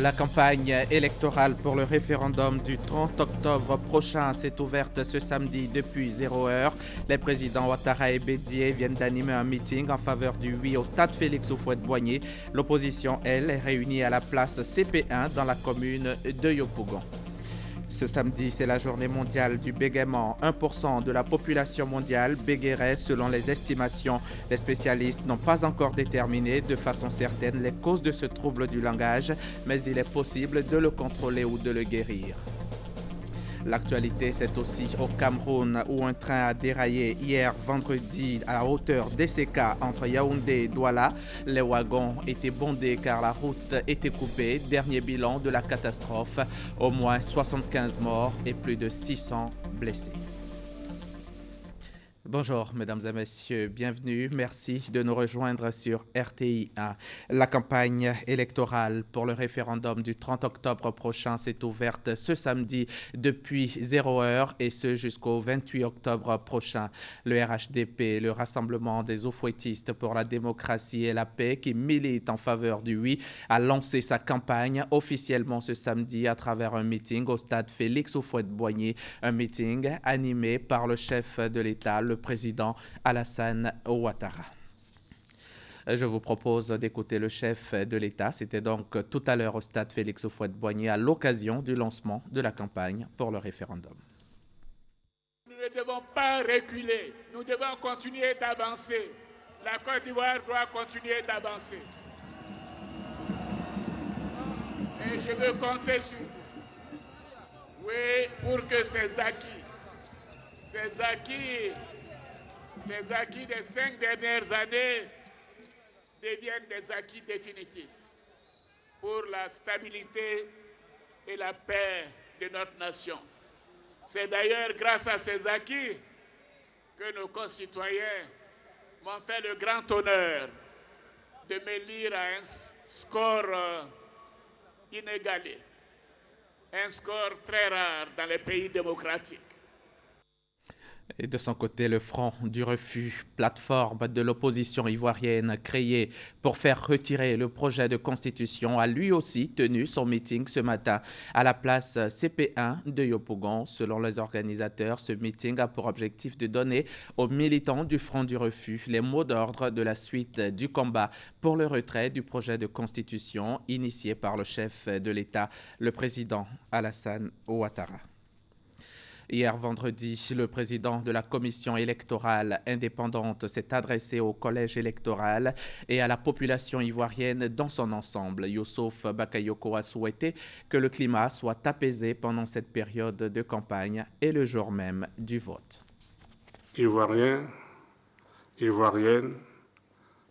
La campagne électorale pour le référendum du 30 octobre prochain s'est ouverte ce samedi depuis 0 heure. Les présidents Ouattara et Bédié viennent d'animer un meeting en faveur du oui au stade Félix Houphouët-Boigny. L'opposition, elle, est réunie à la place CP1 dans la commune de Yopougon. Ce samedi, c'est la journée mondiale du bégaiement. 1% de la population mondiale bégairait selon les estimations. Les spécialistes n'ont pas encore déterminé de façon certaine les causes de ce trouble du langage, mais il est possible de le contrôler ou de le guérir. L'actualité, c'est aussi au Cameroun où un train a déraillé hier vendredi à la hauteur d'Esseka entre Yaoundé et Douala. Les wagons étaient bondés car la route était coupée. Dernier bilan de la catastrophe, au moins 75 morts et plus de 600 blessés. Bonjour, mesdames et messieurs, bienvenue. Merci de nous rejoindre sur RTI1. La campagne électorale pour le référendum du 30 octobre prochain s'est ouverte ce samedi depuis 0 heure et ce jusqu'au 28 octobre prochain. Le RHDP, le Rassemblement des eaux-fouettistes pour la démocratie et la paix, qui milite en faveur du oui, a lancé sa campagne officiellement ce samedi à travers un meeting au stade Félix Houphouët-Boigny. Un meeting animé par le chef de l'État, le président Alassane Ouattara. Je vous propose d'écouter le chef de l'État. C'était donc tout à l'heure au stade Félix Houphouët-Boigny à l'occasion du lancement de la campagne pour le référendum. Nous ne devons pas reculer, nous devons continuer d'avancer. La Côte d'Ivoire doit continuer d'avancer. Et je veux compter sur vous. Oui, pour que ces acquis des 5 dernières années deviennent des acquis définitifs pour la stabilité et la paix de notre nation. C'est d'ailleurs grâce à ces acquis que nos concitoyens m'ont fait le grand honneur de m'élire à un score inégalé, un score très rare dans les pays démocratiques. Et de son côté, le Front du Refus, plateforme de l'opposition ivoirienne créée pour faire retirer le projet de constitution, a lui aussi tenu son meeting ce matin à la place CP1 de Yopougon. Selon les organisateurs, ce meeting a pour objectif de donner aux militants du Front du Refus les mots d'ordre de la suite du combat pour le retrait du projet de constitution initié par le chef de l'État, le président Alassane Ouattara. Hier vendredi, le président de la commission électorale indépendante s'est adressé au collège électoral et à la population ivoirienne dans son ensemble. Youssouf Bakayoko a souhaité que le climat soit apaisé pendant cette période de campagne et le jour même du vote. Ivoiriens, Ivoiriennes,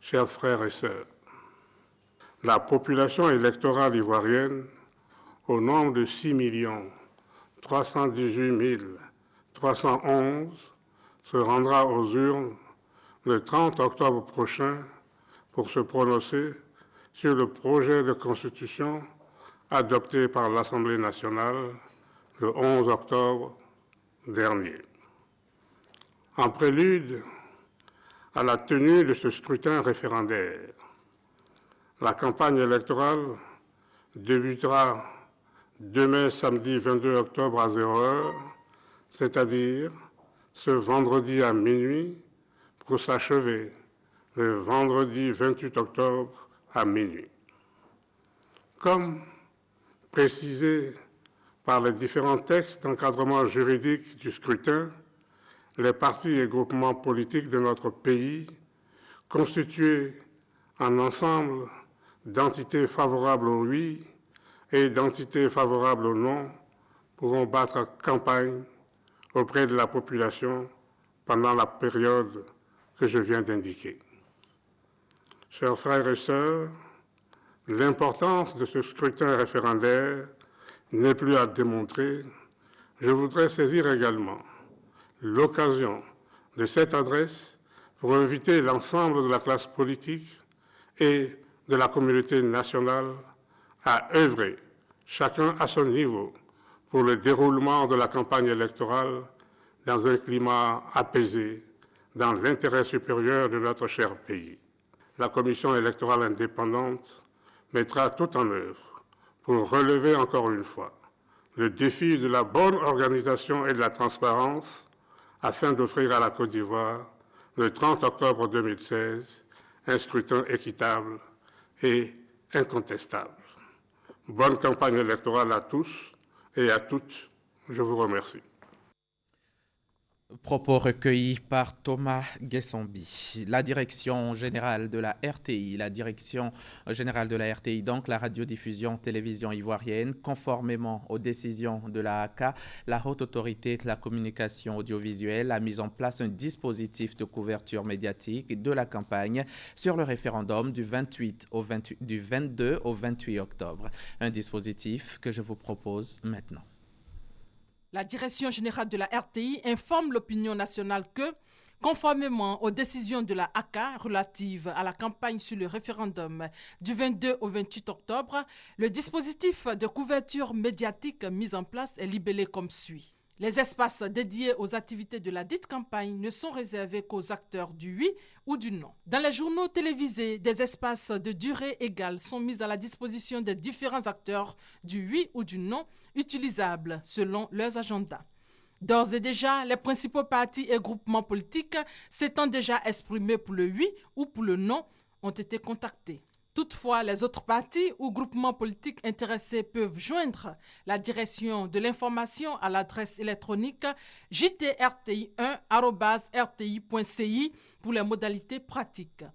chers frères et sœurs, la population électorale ivoirienne, au nombre de 6 318 311 se rendra aux urnes le 30 octobre prochain pour se prononcer sur le projet de constitution adopté par l'Assemblée nationale le 11 octobre dernier. En prélude à la tenue de ce scrutin référendaire, la campagne électorale débutera demain, samedi 22 octobre à 0 heure, c'est-à-dire ce vendredi à minuit, pour s'achever le vendredi 28 octobre à minuit. Comme précisé par les différents textes d'encadrement juridique du scrutin, les partis et groupements politiques de notre pays, constitués en ensemble d'entités favorables au oui, et d'entités favorables au non pourront battre campagne auprès de la population pendant la période que je viens d'indiquer. Chers frères et sœurs, l'importance de ce scrutin référendaire n'est plus à démontrer. Je voudrais saisir également l'occasion de cette adresse pour inviter l'ensemble de la classe politique et de la communauté nationale à œuvrer, chacun à son niveau, pour le déroulement de la campagne électorale dans un climat apaisé, dans l'intérêt supérieur de notre cher pays. La Commission électorale indépendante mettra tout en œuvre pour relever encore une fois le défi de la bonne organisation et de la transparence afin d'offrir à la Côte d'Ivoire, le 30 octobre 2016, un scrutin équitable et incontestable. Bonne campagne électorale à tous et à toutes. Je vous remercie. Propos recueillis par Thomas Guessombi. La direction générale de la RTI, donc la radiodiffusion télévision ivoirienne, conformément aux décisions de la ACA, la Haute Autorité de la Communication Audiovisuelle a mis en place un dispositif de couverture médiatique de la campagne sur le référendum du 22 au 28 octobre. Un dispositif que je vous propose maintenant. La Direction générale de la RTI informe l'opinion nationale que, conformément aux décisions de la ACA relatives à la campagne sur le référendum du 22 au 28 octobre, le dispositif de couverture médiatique mis en place est libellé comme suit. Les espaces dédiés aux activités de la dite campagne ne sont réservés qu'aux acteurs du oui ou du non. Dans les journaux télévisés, des espaces de durée égale sont mis à la disposition des différents acteurs du oui ou du non, utilisables selon leurs agendas. D'ores et déjà, les principaux partis et groupements politiques s'étant déjà exprimés pour le oui ou pour le non ont été contactés. Toutefois, les autres partis ou groupements politiques intéressés peuvent joindre la direction de l'information à l'adresse électronique jtrti1@rti.ci pour les modalités pratiques.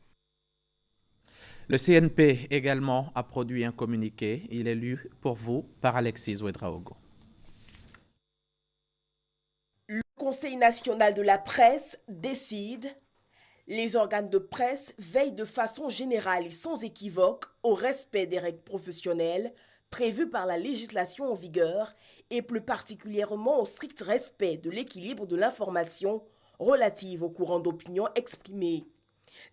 Le CNP également a produit un communiqué. Il est lu pour vous par Alexis Ouedraogo. Le Conseil national de la presse décide: les organes de presse veillent de façon générale et sans équivoque au respect des règles professionnelles prévues par la législation en vigueur et plus particulièrement au strict respect de l'équilibre de l'information relative au courant d'opinion exprimé.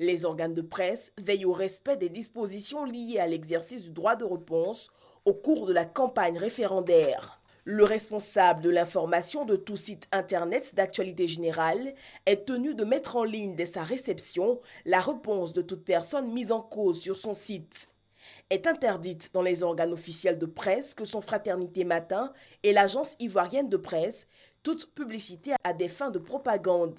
Les organes de presse veillent au respect des dispositions liées à l'exercice du droit de réponse au cours de la campagne référendaire. Le responsable de l'information de tout site internet d'actualité générale est tenu de mettre en ligne dès sa réception la réponse de toute personne mise en cause sur son site. Est interdite dans les organes officiels de presse que sont Fraternité Matin et l'Agence ivoirienne de presse toute publicité à des fins de propagande.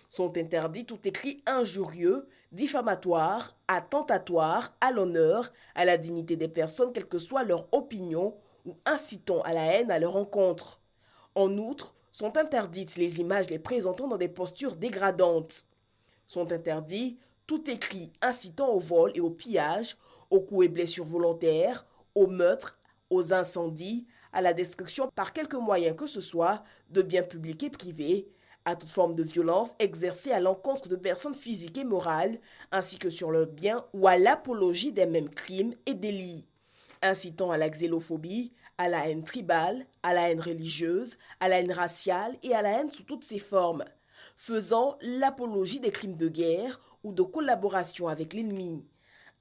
Sont interdits tout écrit injurieux, diffamatoire, attentatoire à l'honneur, à la dignité des personnes, quelle que soit leur opinion, ou incitant à la haine à leur encontre. En outre, sont interdites les images les présentant dans des postures dégradantes. Sont interdits tout écrit incitant au vol et au pillage, aux coups et blessures volontaires, au meurtre, aux incendies, à la destruction par quelque moyen que ce soit de biens publics et privés, à toute forme de violence exercée à l'encontre de personnes physiques et morales, ainsi que sur leurs biens ou à l'apologie des mêmes crimes et délits, incitant à la xénophobie, à la haine tribale, à la haine religieuse, à la haine raciale et à la haine sous toutes ses formes, faisant l'apologie des crimes de guerre ou de collaboration avec l'ennemi,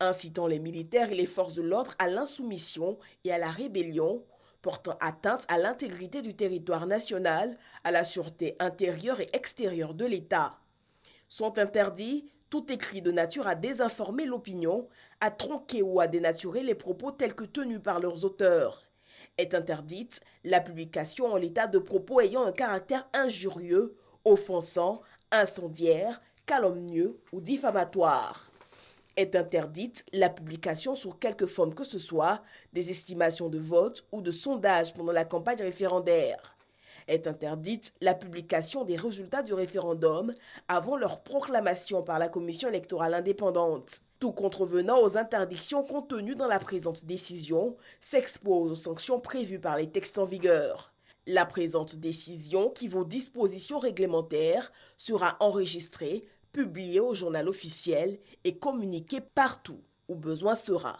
incitant les militaires et les forces de l'ordre à l'insoumission et à la rébellion, portant atteinte à l'intégrité du territoire national, à la sûreté intérieure et extérieure de l'État. Sont interdits tout écrit de nature à désinformer l'opinion, à tronquer ou à dénaturer les propos tels que tenus par leurs auteurs. Est interdite la publication en l'état de propos ayant un caractère injurieux, offensant, incendiaire, calomnieux ou diffamatoire. Est interdite la publication sous quelque forme que ce soit des estimations de vote ou de sondages pendant la campagne référendaire. Est interdite la publication des résultats du référendum avant leur proclamation par la Commission électorale indépendante. Tout contrevenant aux interdictions contenues dans la présente décision s'expose aux sanctions prévues par les textes en vigueur. La présente décision, qui vaut disposition réglementaire, sera enregistrée, publiée au journal officiel et communiquée partout où besoin sera.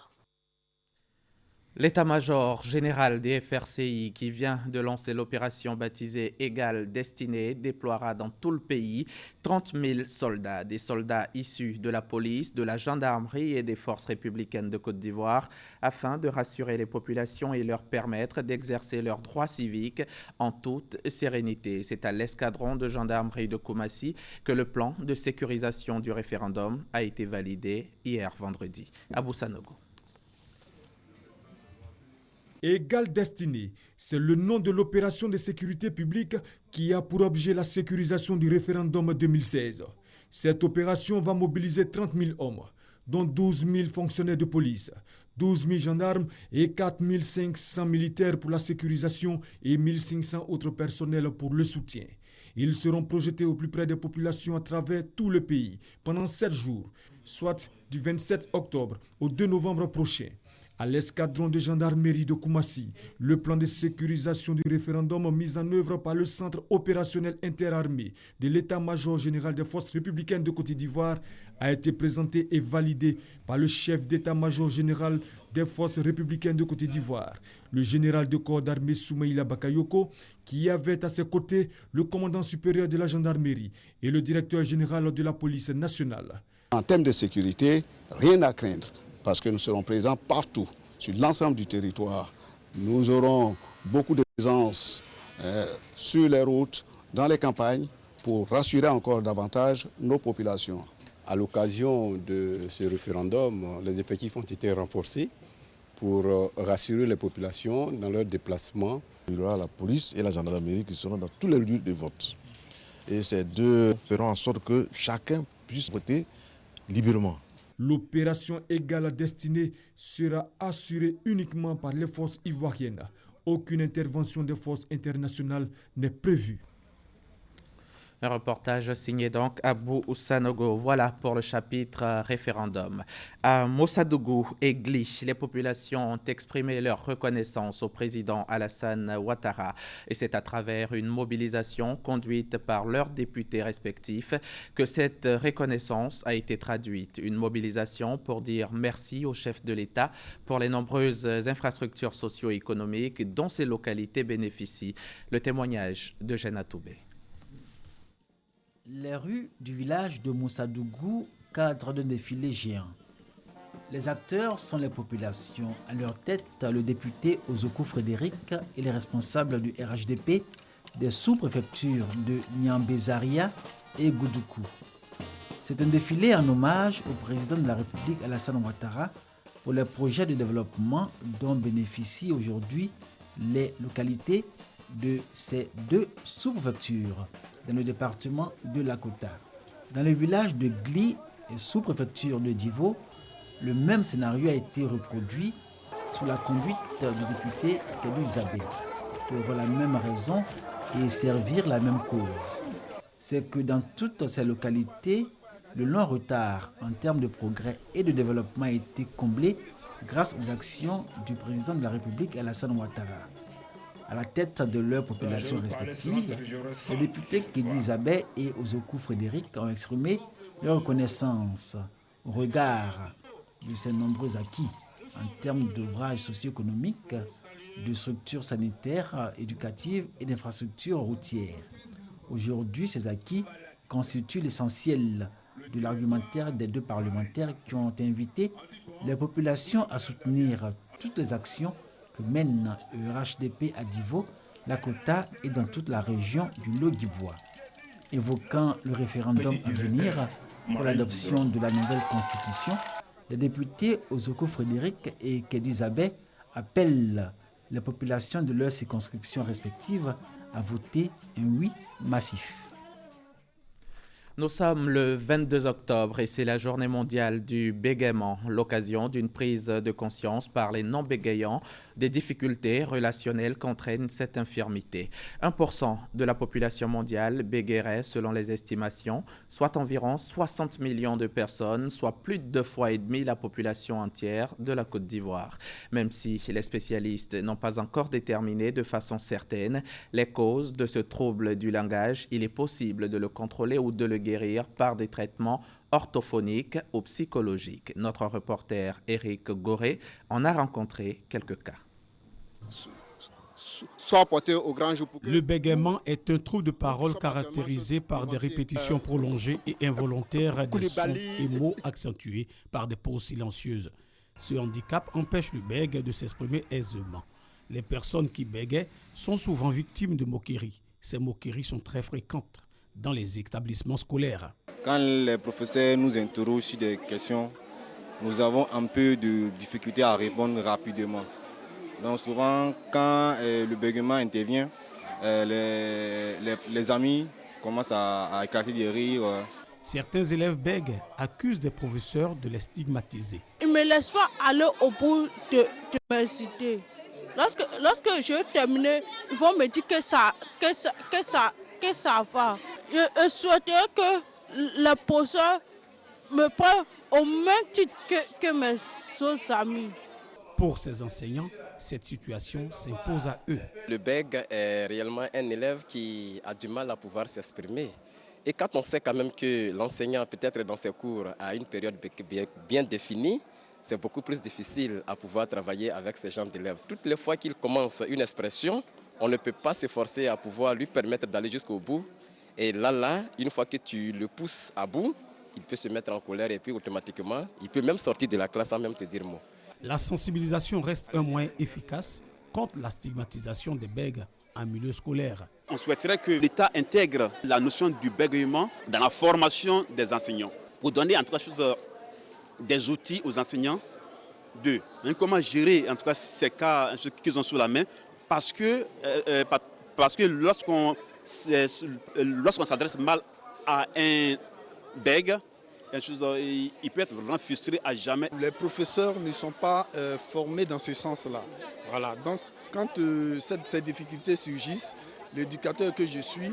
L'état-major général des FRCI qui vient de lancer l'opération baptisée Égale Destinée déploiera dans tout le pays 30 000 soldats, des soldats issus de la police, de la gendarmerie et des forces républicaines de Côte d'Ivoire afin de rassurer les populations et leur permettre d'exercer leurs droits civiques en toute sérénité. C'est à l'escadron de gendarmerie de Koumassi que le plan de sécurisation du référendum a été validé hier vendredi. Abou Sanogo. Égale destinée, c'est le nom de l'opération de sécurité publique qui a pour objet la sécurisation du référendum 2016. Cette opération va mobiliser 30 000 hommes, dont 12 000 fonctionnaires de police, 12 000 gendarmes et 4 500 militaires pour la sécurisation et 1 500 autres personnels pour le soutien. Ils seront projetés au plus près des populations à travers tout le pays pendant 7 jours, soit du 27 octobre au 2 novembre prochain. À l'escadron de gendarmerie de Koumassi, le plan de sécurisation du référendum mis en œuvre par le Centre opérationnel interarmé de l'état-major général des forces républicaines de Côte d'Ivoire a été présenté et validé par le chef d'état-major général des forces républicaines de Côte d'Ivoire, le général de corps d'armée Soumaïla Bakayoko, qui avait à ses côtés le commandant supérieur de la gendarmerie et le directeur général de la police nationale. En termes de sécurité, rien à craindre, parce que nous serons présents partout, sur l'ensemble du territoire. Nous aurons beaucoup de présence sur les routes, dans les campagnes, pour rassurer encore davantage nos populations. À l'occasion de ce référendum, les effectifs ont été renforcés pour rassurer les populations dans leurs déplacements. Il y aura la police et la gendarmerie qui seront dans tous les lieux de vote. Et ces deux feront en sorte que chacun puisse voter librement. L'opération Égale destinée sera assurée uniquement par les forces ivoiriennes. Aucune intervention des forces internationales n'est prévue. Un reportage signé donc Abou Oussanogo. Voilà pour le chapitre référendum. À Mossadougou et Gli, les populations ont exprimé leur reconnaissance au président Alassane Ouattara. Et c'est à travers une mobilisation conduite par leurs députés respectifs que cette reconnaissance a été traduite. Une mobilisation pour dire merci au chef de l'État pour les nombreuses infrastructures socio-économiques dont ces localités bénéficient. Le témoignage de Jeanne Toubé. Les rues du village de Mossadougou cadrent d'un défilé géant. Les acteurs sont les populations. À leur tête, le député Ozoko Frédéric et les responsables du RHDP des sous-préfectures de Niambé-Zaria et Goudoukou. C'est un défilé en hommage au président de la République Alassane Ouattara pour les projets de développement dont bénéficient aujourd'hui les localités de ces deux sous-préfectures dans le département de Lakota. Dans le village de Gli et sous-préfecture de Divo, le même scénario a été reproduit sous la conduite du député Kedi Zabé pour la même raison et servir la même cause. C'est que dans toutes ces localités, le long retard en termes de progrès et de développement a été comblé grâce aux actions du président de la République Alassane Ouattara. À la tête de leurs populations respectives, les députés Kedi Zabé et Ozoko Frédéric ont exprimé leur reconnaissance au regard de ces nombreux acquis en termes d'ouvrages socio-économiques, de structures sanitaires, éducatives et d'infrastructures routières. Aujourd'hui, ces acquis constituent l'essentiel de l'argumentaire des deux parlementaires qui ont invité les populations à soutenir toutes les actions que mène le RHDP à Divo, Lakota et dans toute la région du Logibwa. Évoquant le référendum à venir pour l'adoption de la nouvelle constitution, les députés Ozoko Frédéric et Kedi Zabé appellent les populations de leurs circonscriptions respectives à voter un oui massif. Nous sommes le 22 octobre et c'est la journée mondiale du bégaiement, l'occasion d'une prise de conscience par les non-bégayants des difficultés relationnelles qu'entraîne cette infirmité. 1% de la population mondiale bégayerait selon les estimations, soit environ 60 millions de personnes, soit plus de 2,5 fois la population entière de la Côte d'Ivoire. Même si les spécialistes n'ont pas encore déterminé de façon certaine les causes de ce trouble du langage, il est possible de le contrôler ou de le guérir par des traitements orthophoniques ou psychologiques. Notre reporter Éric Goré en a rencontré quelques cas. Le bégaiement est un trouble de parole caractérisé par des répétitions prolongées et involontaires des sons et mots accentués par des pauses silencieuses. Ce handicap empêche le bègue de s'exprimer aisément. Les personnes qui bégayent sont souvent victimes de moqueries. Ces moqueries sont très fréquentes dans les établissements scolaires. Quand les professeurs nous interrogent sur des questions, nous avons un peu de difficulté à répondre rapidement. Donc souvent, quand le bégaiement intervient, les amis commencent à éclater de rire. Certains élèves bègues accusent des professeurs de les stigmatiser. Ils ne me laissent pas aller au bout de mes idées. Lorsque je termine, ils vont me dire que ça va. Je souhaiterais que les professeurs me prennent au même titre que mes autres amis. Pour ces enseignants, cette situation s'impose à eux. Le bègue est réellement un élève qui a du mal à pouvoir s'exprimer. Et quand on sait quand même que l'enseignant, peut-être dans ses cours, a une période bien définie, c'est beaucoup plus difficile à pouvoir travailler avec ces gens d'élèves. Toutes les fois qu'il commence une expression, on ne peut pas s'efforcer à pouvoir lui permettre d'aller jusqu'au bout. Et là, une fois que tu le pousses à bout, il peut se mettre en colère et puis automatiquement, il peut même sortir de la classe sans même te dire mot. La sensibilisation reste un moyen efficace contre la stigmatisation des bègues en milieu scolaire. On souhaiterait que l'État intègre la notion du bégaiement dans la formation des enseignants pour donner en tout cas des outils aux enseignants de comment gérer en tout cas ces cas qu'ils ont sous la main parce que lorsqu'on s'adresse mal à un bègue, il peut être vraiment frustré à jamais. Les professeurs ne sont pas formés dans ce sens-là. Voilà. Donc, quand ces difficultés surgissent, l'éducateur que je suis,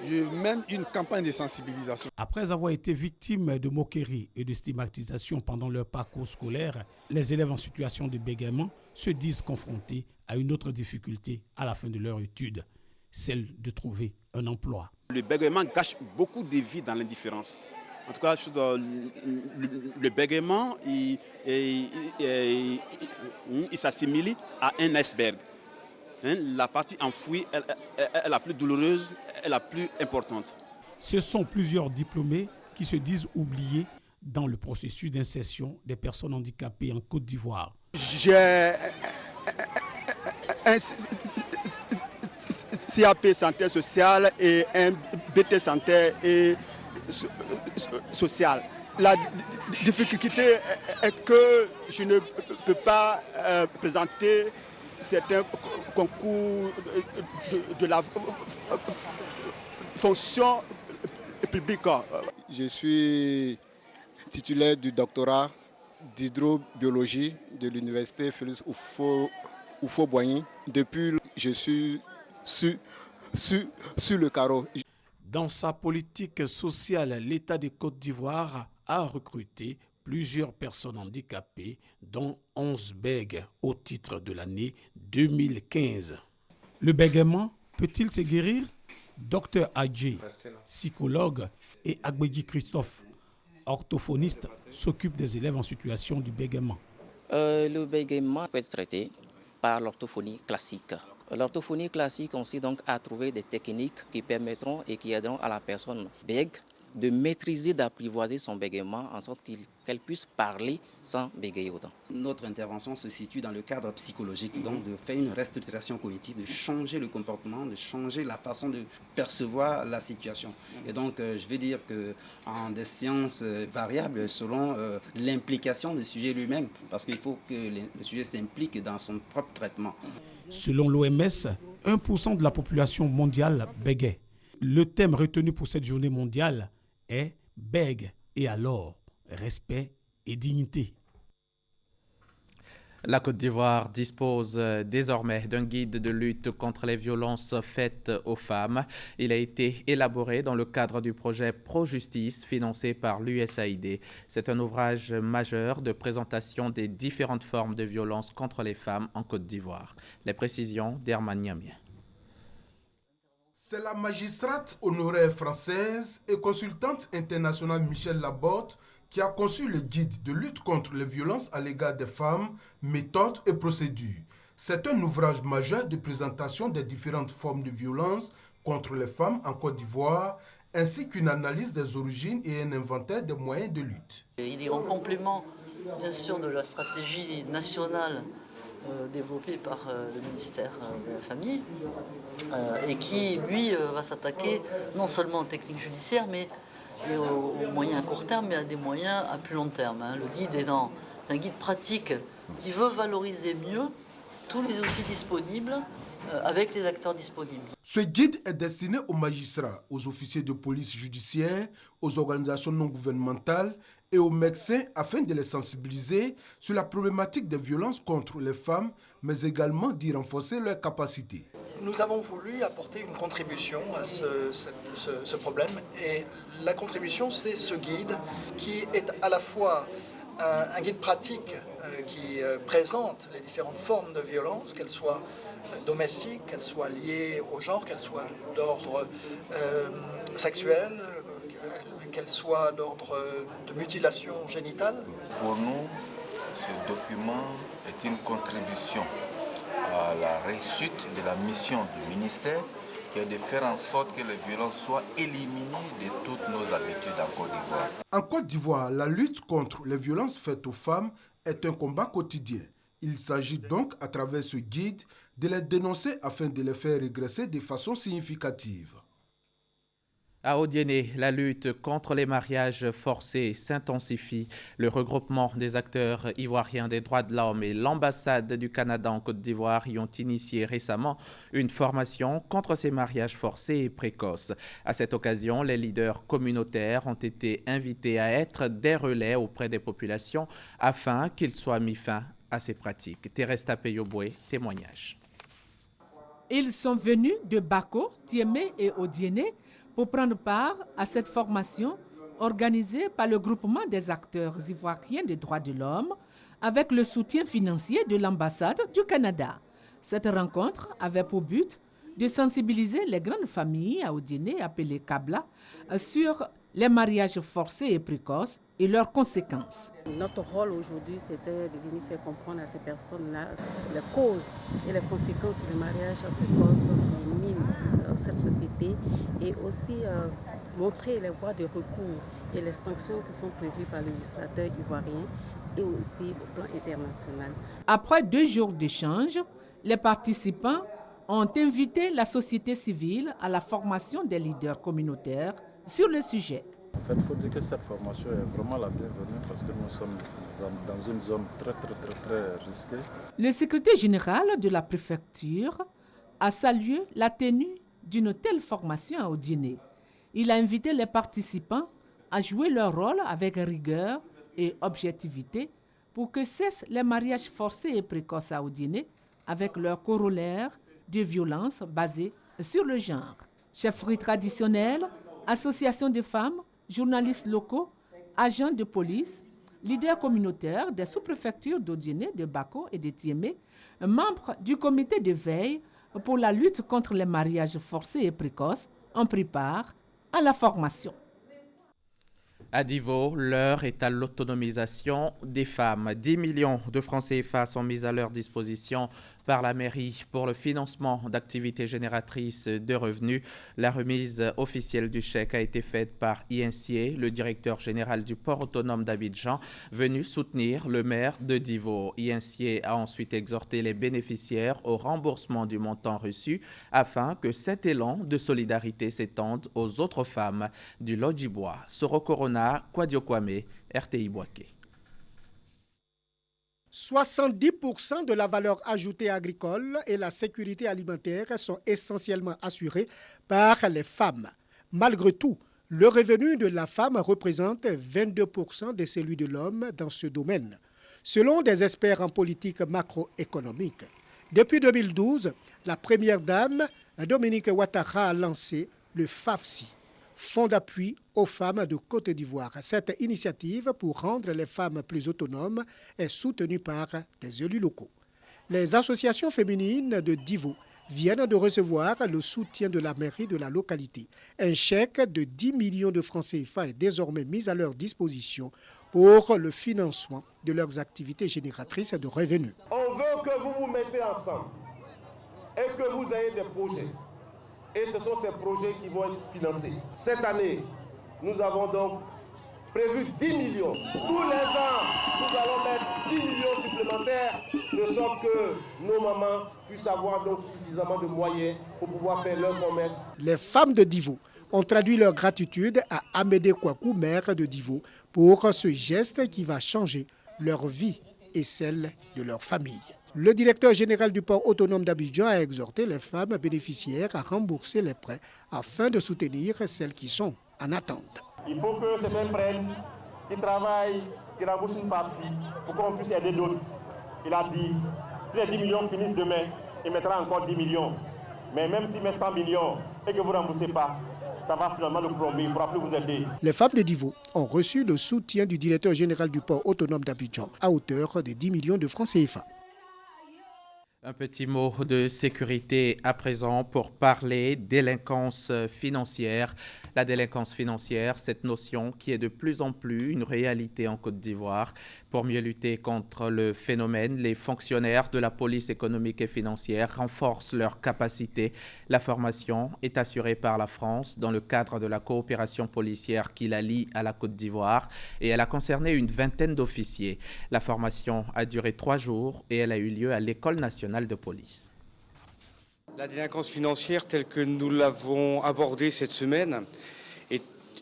je mène une campagne de sensibilisation. Après avoir été victimes de moqueries et de stigmatisation pendant leur parcours scolaire, les élèves en situation de bégaiement se disent confrontés à une autre difficulté à la fin de leur étude, celle de trouver un emploi. Le bégaiement gâche beaucoup de vies dans l'indifférence. En tout cas, le bégaiement, il s'assimile à un iceberg. La partie enfouie est la plus douloureuse, est la plus importante. Ce sont plusieurs diplômés qui se disent oubliés dans le processus d'insertion des personnes handicapées en Côte d'Ivoire. J'ai un CAP santé sociale et un BT santé et sociale. La difficulté est que je ne peux pas présenter certains concours de la fonction publique. Je suis titulaire du doctorat d'hydrobiologie de l'université Félix Houphouët-Boigny. Depuis, je suis sur le carreau. Dans sa politique sociale, l'État de Côte d'Ivoire a recruté plusieurs personnes handicapées, dont 11 bègues au titre de l'année 2015. Le bégaiement peut-il se guérir? Dr Adjé, psychologue, et Agbegui Christophe, orthophoniste, s'occupe des élèves en situation de bégaiement. Le bégaiement peut être traité par l'orthophonie classique. L'orthophonie classique consiste donc à trouver des techniques qui permettront et qui aideront à la personne bègue de maîtriser, d'apprivoiser son bégaiement en sorte qu'elle puisse parler sans bégayer autant. Notre intervention se situe dans le cadre psychologique, donc de faire une restructuration cognitive, de changer le comportement, de changer la façon de percevoir la situation. Et donc, je vais dire qu'en des sciences variables selon l'implication du sujet lui-même, parce qu'il faut que le sujet s'implique dans son propre traitement. Selon l'OMS, 1% de la population mondiale bégaie. Le thème retenu pour cette journée mondiale est « Bègue et alors, respect et dignité ». La Côte d'Ivoire dispose désormais d'un guide de lutte contre les violences faites aux femmes. Il a été élaboré dans le cadre du projet Pro-Justice financé par l'USAID. C'est un ouvrage majeur de présentation des différentes formes de violences contre les femmes en Côte d'Ivoire. Les précisions d'Herman Niamien. C'est la magistrate honoraire française et consultante internationale Michèle Labotte qui a conçu le guide de lutte contre les violences à l'égard des femmes, méthodes et procédures. C'est un ouvrage majeur de présentation des différentes formes de violence contre les femmes en Côte d'Ivoire, ainsi qu'une analyse des origines et un inventaire des moyens de lutte. Il est en complément, bien sûr, de la stratégie nationale développé par le ministère de la Famille et qui, lui, va s'attaquer non seulement aux techniques judiciaires, mais aux moyens à court terme, mais à des moyens à plus long terme. Le guide est un guide pratique qui veut valoriser mieux tous les outils disponibles avec les acteurs disponibles. Ce guide est destiné aux magistrats, aux officiers de police judiciaire, aux organisations non gouvernementales et aux médecins afin de les sensibiliser sur la problématique des violences contre les femmes, mais également d'y renforcer leurs capacités. Nous avons voulu apporter une contribution à ce problème et la contribution, c'est ce guide qui est à la fois un guide pratique qui présente les différentes formes de violence, qu'elles soient domestiques, qu'elles soient liées au genre, qu'elles soient d'ordre sexuel, qu'elles soient d'ordre de mutilation génitale. Pour nous, ce document est une contribution à la réussite de la mission du ministère, qui est de faire en sorte que les violences soient éliminées de toutes nos habitudes en Côte d'Ivoire. En Côte d'Ivoire, la lutte contre les violences faites aux femmes est un combat quotidien. Il s'agit donc, à travers ce guide, de les dénoncer afin de les faire régresser de façon significative. À Odiéné, la lutte contre les mariages forcés s'intensifie. Le regroupement des acteurs ivoiriens des droits de l'homme et l'ambassade du Canada en Côte d'Ivoire y ont initié récemment une formation contre ces mariages forcés et précoces. À cette occasion, les leaders communautaires ont été invités à être des relais auprès des populations afin qu'il soit mis fin à ces pratiques. Thérèse Tapeyoboué, témoignage. Ils sont venus de Bako, Tiémé et Odiéné pour prendre part à cette formation organisée par le groupement des acteurs ivoiriens des droits de l'homme avec le soutien financier de l'ambassade du Canada. Cette rencontre avait pour but de sensibiliser les grandes familles à Odiéné, appelées Kabla, sur les mariages forcés et précoces et leurs conséquences. Notre rôle aujourd'hui, c'était de venir faire comprendre à ces personnes-là les causes et les conséquences des mariages précoces qui minent cette société et aussi montrer les voies de recours et les sanctions qui sont prévues par le législateur ivoirien et aussi au plan international. Après 2 jours d'échange, les participants ont invité la société civile à la formation des leaders communautaires sur le sujet. En fait, il faut dire que cette formation est vraiment la bienvenue parce que nous sommes dans une zone très risquée. Le secrétaire général de la préfecture a salué la tenue d'une telle formation à Odiéné. Il a invité les participants à jouer leur rôle avec rigueur et objectivité pour que cessent les mariages forcés et précoces à Odiéné avec leur corollaire de violence basée sur le genre. Chefferies traditionnelles, associations de femmes, journalistes locaux, agents de police, leaders communautaires des sous-préfectures d'Odiéné, de Bako et de Tiémé, membres du comité de veille pour la lutte contre les mariages forcés et précoces ont pris part à la formation. À Divo, l'heure est à l'autonomisation des femmes. 10 millions de francs CFA sont mis à leur disposition par la mairie pour le financement d'activités génératrices de revenus. La remise officielle du chèque a été faite par INCIE, le directeur général du port autonome d'Abidjan, venu soutenir le maire de Divo. INCIE a ensuite exhorté les bénéficiaires au remboursement du montant reçu afin que cet élan de solidarité s'étende aux autres femmes du Lodjibois. Soro Corona, Kwadio Kwame, RTI Boaké. 70% de la valeur ajoutée agricole et la sécurité alimentaire sont essentiellement assurées par les femmes. Malgré tout, le revenu de la femme représente 22% de celui de l'homme dans ce domaine, selon des experts en politique macroéconomique. Depuis 2012, la première dame, Dominique Ouattara, a lancé le FAFSI, Fonds d'appui aux femmes de Côte d'Ivoire. Cette initiative pour rendre les femmes plus autonomes est soutenue par des élus locaux. Les associations féminines de Divo viennent de recevoir le soutien de la mairie de la localité. Un chèque de 10 millions de francs CFA est désormais mis à leur disposition pour le financement de leurs activités génératrices de revenus. On veut que vous vous mettez ensemble et que vous ayez des projets. Et ce sont ces projets qui vont être financés. Cette année, nous avons donc prévu 10 millions. Tous les ans, nous allons mettre 10 millions supplémentaires de sorte que nos mamans puissent avoir donc suffisamment de moyens pour pouvoir faire leur commerce. Les femmes de Divo ont traduit leur gratitude à Amédée Kouakou, maire de Divo, pour ce geste qui va changer leur vie et celle de leur famille. Le directeur général du port autonome d'Abidjan a exhorté les femmes bénéficiaires à rembourser les prêts afin de soutenir celles qui sont en attente. Il faut que certains prennent, qui travaillent, qui remboursent une partie pour qu'on puisse aider d'autres. Il a dit, si les 10 millions finissent demain, il mettra encore 10 millions. Mais même s'il met 100 millions et que vous ne remboursez pas, ça va finalement le plomber, il ne pourra plus vous aider. Les femmes de Divo ont reçu le soutien du directeur général du port autonome d'Abidjan à hauteur de 10 millions de francs CFA. Un petit mot de sécurité à présent pour parler délinquance financière. La délinquance financière, cette notion qui est de plus en plus une réalité en Côte d'Ivoire. Pour mieux lutter contre le phénomène, les fonctionnaires de la police économique et financière renforcent leurs capacités. La formation est assurée par la France dans le cadre de la coopération policière qui la lie à la Côte d'Ivoire et elle a concerné une vingtaine d'officiers. La formation a duré 3 jours et elle a eu lieu à l'École nationale de police. La délinquance financière telle que nous l'avons abordée cette semaine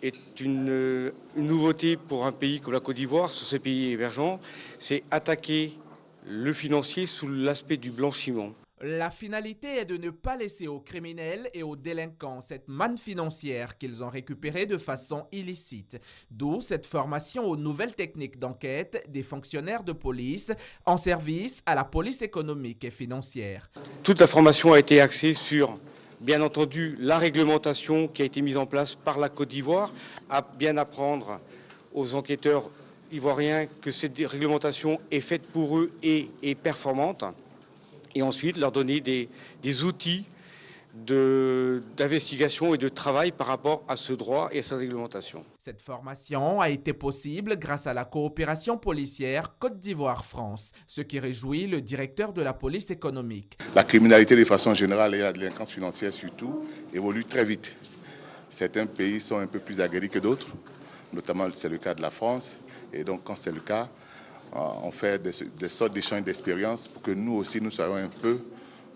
est une nouveauté pour un pays comme la Côte d'Ivoire, sur ces pays émergents. C'est attaquer le financier sous l'aspect du blanchiment. La finalité est de ne pas laisser aux criminels et aux délinquants cette manne financière qu'ils ont récupérée de façon illicite. D'où cette formation aux nouvelles techniques d'enquête des fonctionnaires de police en service à la police économique et financière. Toute la formation a été axée sur, bien entendu, la réglementation qui a été mise en place par la Côte d'Ivoire, à bien apprendre aux enquêteurs ivoiriens que cette réglementation est faite pour eux et est performante. Et ensuite leur donner des outils d'investigation et de travail par rapport à ce droit et à sa réglementation. Cette formation a été possible grâce à la coopération policière Côte d'Ivoire-France, ce qui réjouit le directeur de la police économique. La criminalité de façon générale et la délinquance financière surtout évolue très vite. Certains pays sont un peu plus aguerris que d'autres, notamment c'est le cas de la France. Et donc quand c'est le cas, on fait des sortes d'échanges d'expériences pour que nous aussi, nous soyons un peu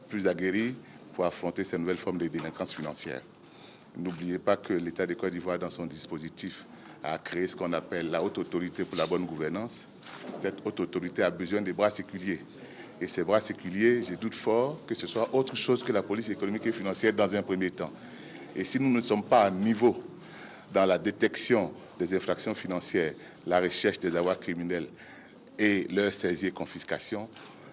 plus aguerris pour affronter ces nouvelles formes de délinquance financière. N'oubliez pas que l'État de Côte d'Ivoire, dans son dispositif, a créé ce qu'on appelle la haute autorité pour la bonne gouvernance. Cette haute autorité a besoin des bras séculiers. Et ces bras séculiers, je doute fort que ce soit autre chose que la police économique et financière dans un premier temps. Et si nous ne sommes pas à niveau dans la détection des infractions financières, la recherche des avoirs criminels, et leur saisie et confiscation,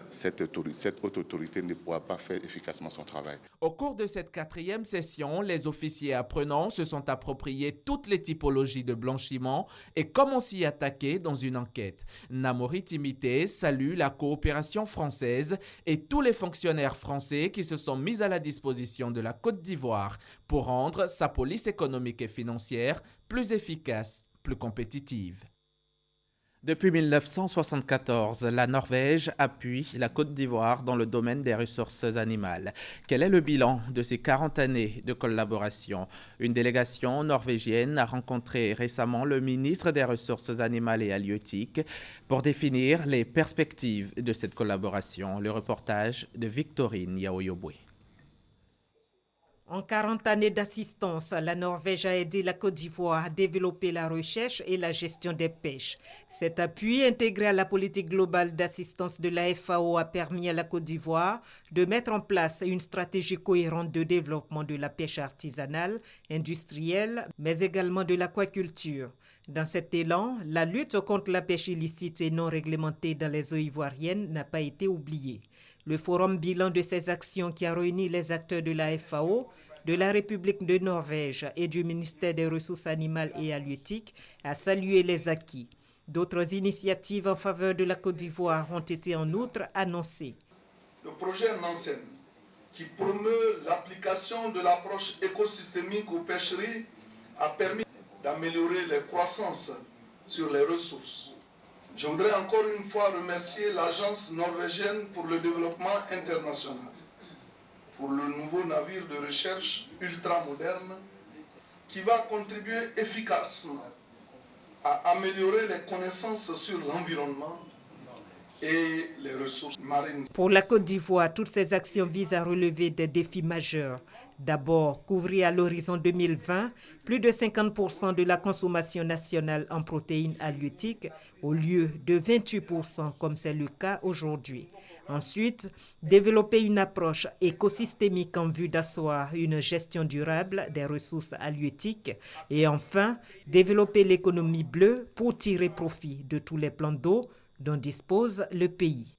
cette haute autorité ne pourra pas faire efficacement son travail. Au cours de cette 4e session, les officiers apprenants se sont appropriés toutes les typologies de blanchiment et comment s'y attaquer dans une enquête. Namori Timité salue la coopération française et tous les fonctionnaires français qui se sont mis à la disposition de la Côte d'Ivoire pour rendre sa police économique et financière plus efficace, plus compétitive. Depuis 1974, la Norvège appuie la Côte d'Ivoire dans le domaine des ressources animales. Quel est le bilan de ces 40 années de collaboration? Une délégation norvégienne a rencontré récemment le ministre des Ressources animales et halieutiques pour définir les perspectives de cette collaboration. Le reportage de Victorine Yaoyobwe. En 40 années d'assistance, la Norvège a aidé la Côte d'Ivoire à développer la recherche et la gestion des pêches. Cet appui intégré à la politique globale d'assistance de la FAO a permis à la Côte d'Ivoire de mettre en place une stratégie cohérente de développement de la pêche artisanale, industrielle, mais également de l'aquaculture. Dans cet élan, la lutte contre la pêche illicite et non réglementée dans les eaux ivoiriennes n'a pas été oubliée. Le forum bilan de ces actions qui a réuni les acteurs de la FAO, de la République de Norvège et du ministère des Ressources animales et halieutiques a salué les acquis. D'autres initiatives en faveur de la Côte d'Ivoire ont été en outre annoncées. Le projet Nansen, qui promeut l'application de l'approche écosystémique aux pêcheries, a permis d'améliorer les croissances sur les ressources. Je voudrais encore une fois remercier l'Agence norvégienne pour le développement international, pour le nouveau navire de recherche ultramoderne qui va contribuer efficacement à améliorer les connaissances sur l'environnement et les ressources marines. Pour la Côte d'Ivoire, toutes ces actions visent à relever des défis majeurs. D'abord, couvrir à l'horizon 2020 plus de 50% de la consommation nationale en protéines halieutiques au lieu de 28% comme c'est le cas aujourd'hui. Ensuite, développer une approche écosystémique en vue d'asseoir une gestion durable des ressources halieutiques. Et enfin, développer l'économie bleue pour tirer profit de tous les plans d'eau dont dispose le pays.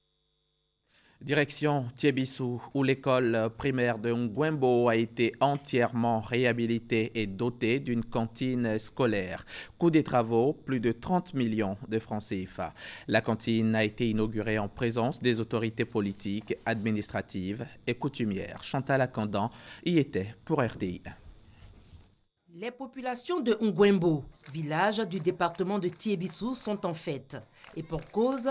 Direction Thiébissou, où l'école primaire de Ngwembo a été entièrement réhabilitée et dotée d'une cantine scolaire. Coût des travaux, plus de 30 millions de francs CFA. La cantine a été inaugurée en présence des autorités politiques, administratives et coutumières. Chantal Akandan y était pour RTI. Les populations de Ngwembo, village du département de Thiébissou, sont en fête. Et pour cause,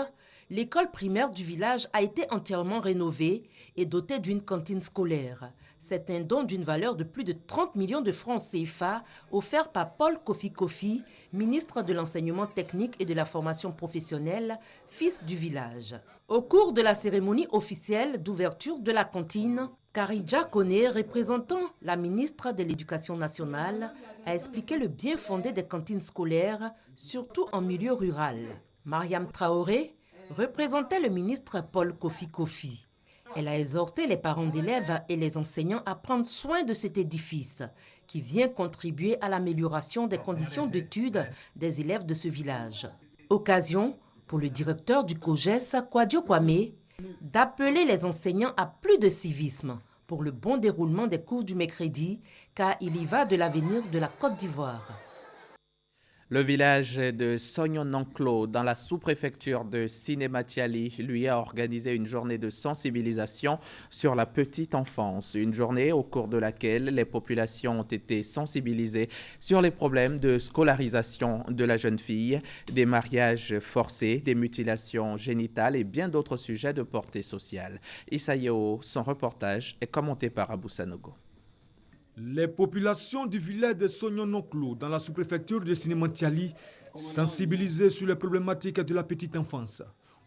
l'école primaire du village a été entièrement rénovée et dotée d'une cantine scolaire. C'est un don d'une valeur de plus de 30 millions de francs CFA offert par Paul Kofi Kofi, ministre de l'Enseignement technique et de la formation professionnelle, fils du village. Au cours de la cérémonie officielle d'ouverture de la cantine, Karidja Kone, représentant la ministre de l'Éducation nationale, a expliqué le bien fondé des cantines scolaires, surtout en milieu rural. Mariam Traoré représentait le ministre Paul Kofi Kofi. Elle a exhorté les parents d'élèves et les enseignants à prendre soin de cet édifice qui vient contribuer à l'amélioration des conditions d'études des élèves de ce village. Occasion pour le directeur du COGES, Kwadio Kwame, d'appeler les enseignants à plus de civisme pour le bon déroulement des cours du mercredi, car il y va de l'avenir de la Côte d'Ivoire. Le village de Sognonanclo, dans la sous-préfecture de Sinématiali, lui a organisé une journée de sensibilisation sur la petite enfance. Une journée au cours de laquelle les populations ont été sensibilisées sur les problèmes de scolarisation de la jeune fille, des mariages forcés, des mutilations génitales et bien d'autres sujets de portée sociale. Issa Yeo, son reportage est commenté par Abou Sanogo. Les populations du village de Sognonanclo, dans la sous-préfecture de Sinématiali, sensibilisées sur les problématiques de la petite enfance.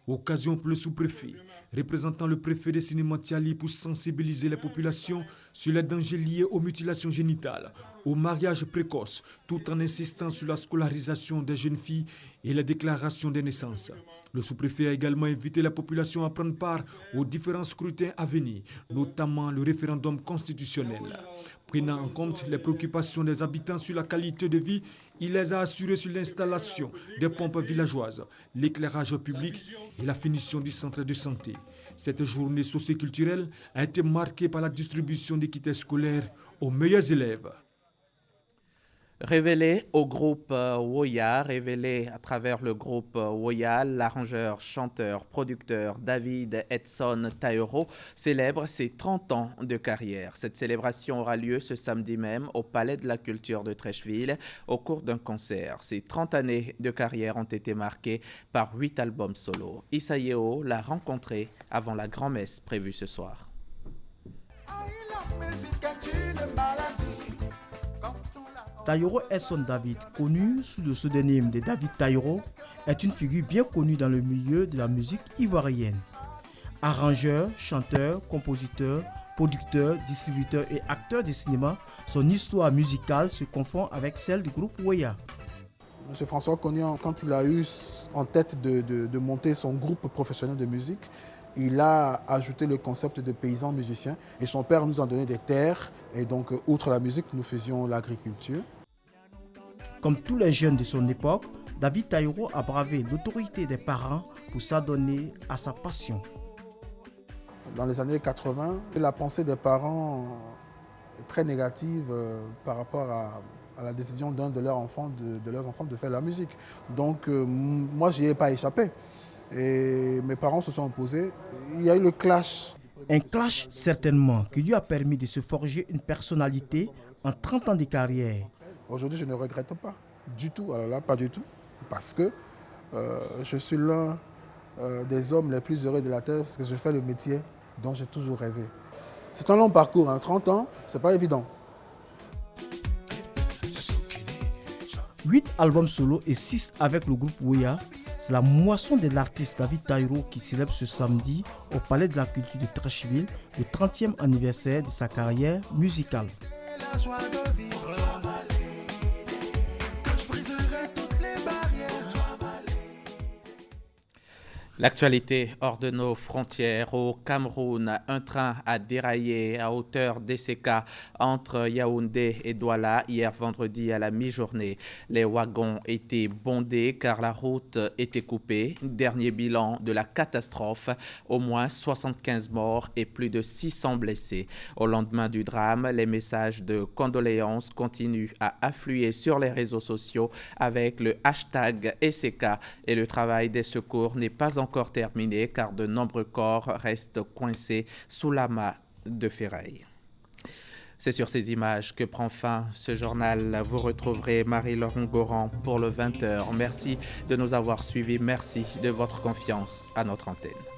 Occasion pour le sous-préfet, représentant le préfet de Sinématiali pour sensibiliser les populations sur les dangers liés aux mutilations génitales, au mariage précoce, tout en insistant sur la scolarisation des jeunes filles et la déclaration des naissances. Le sous-préfet a également invité la population à prendre part aux différents scrutins à venir, notamment le référendum constitutionnel. Prenant en compte les préoccupations des habitants sur la qualité de vie, il les a assurés sur l'installation des pompes villageoises, l'éclairage public et la finition du centre de santé. Cette journée socioculturelle a été marquée par la distribution des kits scolaires aux meilleurs élèves. Révélé au groupe Woya, révélé à travers le groupe Woya, l'arrangeur, chanteur, producteur David Edson Taïro célèbre ses 30 ans de carrière. Cette célébration aura lieu ce samedi même au Palais de la Culture de Trècheville au cours d'un concert. Ces 30 années de carrière ont été marquées par 8 albums solo. Issa Yeo l'a rencontré avant la grand-messe prévue ce soir. Taïro Edson David, connu sous le pseudonyme de David Taïro, est une figure bien connue dans le milieu de la musique ivoirienne. Arrangeur, chanteur, compositeur, producteur, distributeur et acteur de cinéma, son histoire musicale se confond avec celle du groupe Woya. M. François Cognan, quand il a eu en tête de monter son groupe professionnel de musique, il a ajouté le concept de paysan musicien et son père nous a donné des terres et donc outre la musique, nous faisions l'agriculture. Comme tous les jeunes de son époque, David Taïro a bravé l'autorité des parents pour s'adonner à sa passion. Dans les années 80, la pensée des parents est très négative par rapport à la décision d'un de leurs enfants de faire la musique. Donc moi, je n'y ai pas échappé. Et mes parents se sont opposés. Il y a eu le clash. Un clash certainement qui lui a permis de se forger une personnalité en 30 ans de carrière. Aujourd'hui, je ne regrette pas du tout, alors là, pas du tout, parce que je suis l'un des hommes les plus heureux de la Terre, parce que je fais le métier dont j'ai toujours rêvé. C'est un long parcours, 30 ans, c'est pas évident. 8 albums solo et 6 avec le groupe Ouya. C'est la moisson de l'artiste David Taïro qui célèbre ce samedi au Palais de la Culture de Treichville le 30e anniversaire de sa carrière musicale. L'actualité hors de nos frontières. Au Cameroun, un train a déraillé à hauteur d'Esseka entre Yaoundé et Douala hier vendredi à la mi-journée. Les wagons étaient bondés car la route était coupée. Dernier bilan de la catastrophe, au moins 75 morts et plus de 600 blessés. Au lendemain du drame, les messages de condoléances continuent à affluer sur les réseaux sociaux avec le hashtag Esseka et le travail des secours n'est pas encore terminé car de nombreux corps restent coincés sous l'amas de ferraille. C'est sur ces images que prend fin ce journal. Vous retrouverez Marie-Laure Goran pour le 20h. Merci de nous avoir suivis. Merci de votre confiance à notre antenne.